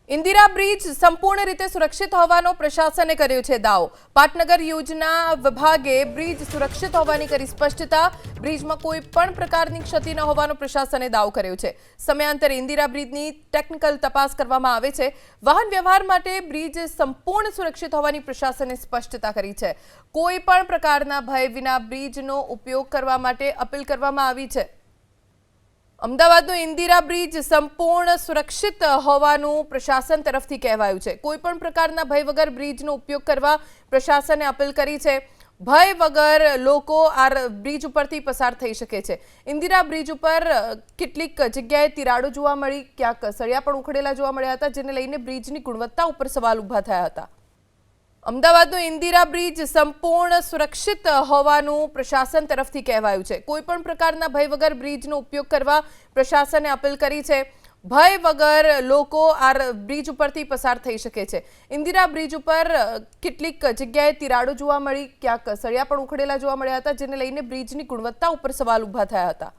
Indira bridge संपूर्ण रीते सुरक्षित होવાનો પ્રશાસને કર્યો છે દાવો। પાટનગર યોજના વિભાગે બ્રિજ સુરક્ષિત હોવાની કરી સ્પષ્ટતા। બ્રિજમાં કોઈ પણ પ્રકારની ક્ષતિ ન હોવાનો પ્રશાસને દાવો કર્યો છે। સમયાંતરે ઇન્દિરા બ્રિજની ટેકનિકલ તપાસ કરવામાં આવે છે। વાહન વ્યવહાર માટે બ્રિજ સંપૂર્ણ સુરક્ષિત હોવાની પ્રશાસને સ્પષ્ટતા કરી છે। કોઈ પણ પ્રકારના ભય વિના બ્રિજનો ઉપયોગ કરવા માટે અપીલ કરવામાં આવી છે। અમદાવાદનો ઇન્દિરા બ્રિજ સંપૂર્ણ સુરક્ષિત હોવાનું પ્રશાસન તરફથી કહેવાયું છે। કોઈ પણ પ્રકારના ભય વગર બ્રિજનો ઉપયોગ કરવા પ્રશાસને અપીલ કરી છે। ભય વગર લોકો આ બ્રિજ ઉપરથી પસાર થઈ શકે છે। ઇન્દિરા બ્રિજ ઉપર કેટલીક જગ્યાએ તિરાડો જોવા મળી, ક્યાંક સળિયા પણ ઉખડેલા જોવા મળ્યા હતા, જેને લઈને બ્રિજની ગુણવત્તા ઉપર સવાલ ઊભા થયા હતા। અમદાવાદનો ઇન્દિરા બ્રિજ સંપૂર્ણ સુરક્ષિત હોવાનું પ્રશાસન તરફથી કહેવાયું છે। કોઈ પણ પ્રકારના ભય વગર બ્રિજનો ઉપયોગ કરવા પ્રશાસને અપીલ કરી છે। ભય વગર લોકો આ બ્રિજ ઉપરથી પસાર થઈ શકે છે। ઇન્દિરા બ્રિજ ઉપર કેટલીક જગ્યાએ તિરાડો જોવા મળી, ક્યાંક સળિયા પણ ઉખડેલા જોવા મળ્યા હતા, જેને લઈને બ્રિજની ગુણવત્તા ઉપર સવાલ ઊભા થયા હતા।